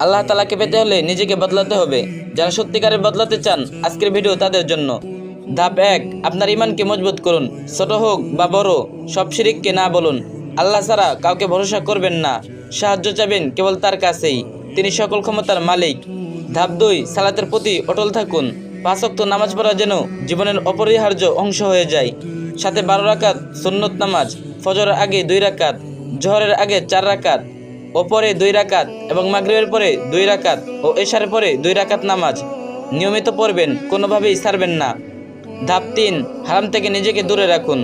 আল্লাহ তাআলাকে পেতে হলে নিজেকে বদলাতে হবে। যারা সত্যিকারে বদলাতে চান আজকের ভিডিও তাদের জন্য। ধাপ 1, আপনার ঈমানকে মজবুত করুন। ছোট হোক বা বড়, সব শিরককে না বলুন। আল্লাহ ছাড়া কাউকে ভরসা করবেন না। সাহায্য চাবেন কেবল তার কাছেই, তিনি সকল ক্ষমতার মালিক। ধাপ 2, সালাতের প্রতি অটল থাকুন। 5 ওয়াক্ত নামাজ পড়া যেন জীবনের অপরিহার্য অংশ হয়ে যায়। সাথে 12 রাকাত সুন্নত নামাজ, ফজরের আগে 2 রাকাত, জোহরের আগে 4 রাকাত ও পরে 2 রাকাত এবং মাগরিবের পরে 2 রাকাত ও এশারের পরে 2 রাকাত নামাজ নিয়মিত পড়বেন, কোনোভাবেই ছাড়বেন না। ধাপ 3, হারাম থেকে নিজেকে দূরে রাখুন।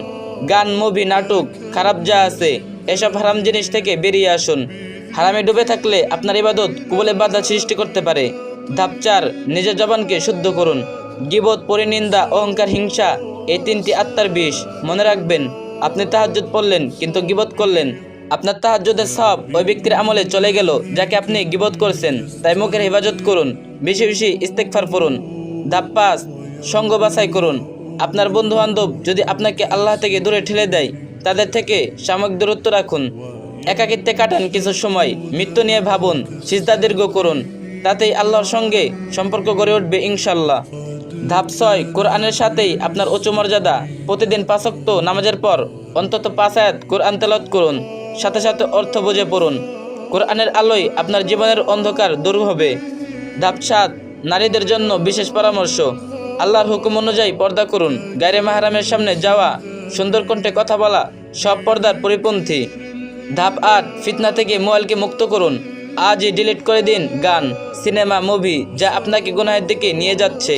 গান, মুভি, নাটক, খারাপ যা আছে এসব হারাম জিনিস থেকে বেরিয়ে আসুন। হারামে ডুবে থাকলে আপনার ইবাদত কবুলে বাধা সৃষ্টি করতে পারে। ধাপ 4, নিজের জবানকে শুদ্ধ করুন। গীবত, পরিনিন্দা, অহংকার, হিংসা এই 3টি আত্মার বিষ। মনে রাখবেন, আপনি তাহাজ্জুদ পড়লেন কিন্তু গীবত করলেন, আপনার তাহাজ্জুদের সওয়াব ওই ব্যক্তির আমলে চলে গেল যাকে আপনি গীবত করছেন। তাই মুখের হেফাজত করুন, বেশি বেশি ইস্তেগফার পড়ুন। ধাপ 5, সঙ্গ বাছাই করুন। আপনার বন্ধু বান্ধব যদি আপনাকে আল্লাহ থেকে দূরে ঠেলে দেয়, তাদের থেকে সাময়িক দূরত্ব রাখুন। একাকিত্বে কাটান কিছু সময়, মৃত্যু নিয়ে ভাবুন, সিজদা দীর্ঘ করুন, তাতেই আল্লাহর সঙ্গে সম্পর্ক গড়ে উঠবে ইনশাল্লাহ। ধাপ 6, কোরআনের সাথেই আপনার উচ্চ মর্যাদা। প্রতিদিন 5 ওয়াক্ত নামাজের পর অন্তত 5 আয়াত কোরআন তেলাওয়াত করুন, সাথে সাথে অর্থ বুঝে পড়ুন। কোরআনের আলোয় আপনার জীবনের অন্ধকার দূর হবে। ধাপ 7, নারীদের জন্য বিশেষ পরামর্শ। আল্লাহর হুকুম অনুযায়ী পর্দা করুন। গায়রে মাহরামের সামনে যাওয়া, সুন্দর কণ্ঠে কথা বলা সব পর্দার পরিপন্থী। ধাপ 8, ফিতনা থেকে মোবাইলকে মুক্ত করুন। আজই ডিলিট করে দিন গান, সিনেমা, মুভি যা আপনাকে গুনাহের দিকে নিয়ে যাচ্ছে।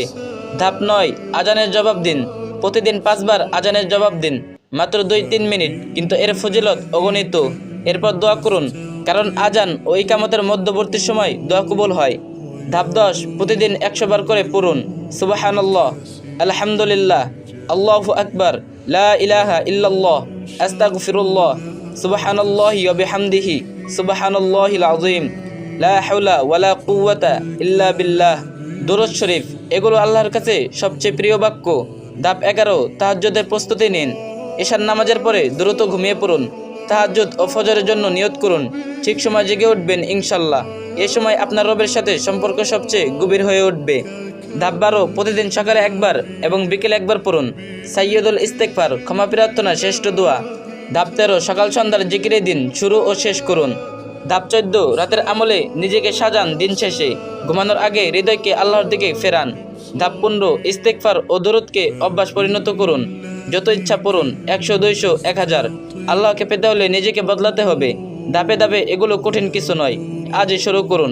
ধাপ 9, আজানের জবাব দিন। প্রতিদিন 5 বার আজানের জবাব দিন, মাত্র 2-3 মিনিট, কিন্তু এর ফজিলত অগণিত। এরপর দোয়া করুন, কারণ আজান ও ইকামতের মধ্যবর্তী সময় দোয়া কবুল হয়। ধাপ 10, প্রতিদিন 100 বার করে পড়ুন সুবহানাল্লাহ, আলহামদুলিল্লাহ, আল্লাহু আকবার, লা ইলাহা ইল্লাল্লাহ, আস্তাগফিরুল্লাহ, সুবহানাল্লাহি ওয়া বিহামদিহি, সুবহানাল্লাহিল আযীম, লা হাওলা ওয়ালা কুওয়াতা ইল্লা বিল্লাহ। দুরূদ শরীফ এগুলো আল্লাহর কাছে সবচেয়ে প্রিয় বাক্য। ধাপ 11, তাহাজ্জুদের প্রস্তুতি নিন। এশার নামাজের পরে দ্রুত ঘুমিয়ে পড়ুন। তাহাজ্জুদ ও ফজরের জন্য নিয়ত করুন। ঠিক সময় জেগে উঠবেন ইনশাল্লাহ। এ সময় আপনার রবের সাথে সম্পর্ক সবচেয়ে গভীর হয়ে উঠবে। ধাপ 12, প্রতিদিন সকালে 1 বার এবং বিকেলে 1 বার পড়ুন সাইয়্যিদুল ইস্তেগফার, ক্ষমা প্রার্থনা শ্রেষ্ঠ দোয়া। ধাপ 13, সকাল সন্ধ্যার জিকিরে দিন শুরু ও শেষ করুন। ধাপ 14, রাতের আমলে নিজেকে সাজান দিন শেষে। ঘুমানোর আগে হৃদয়কে আল্লাহর দিকে ফেরান। ধাপ 15, ইস্তেগফার ও দরুদকে অভ্যাস পরিণত করুন। যত ইচ্ছা পড়ুন, 100, 200, 1000। আল্লাহকে পেতে হলে নিজেকে বদলাতে হবে। ধাপে ধাপে, এগুলো কঠিন কিছু নয়। আজই শুরু করুন।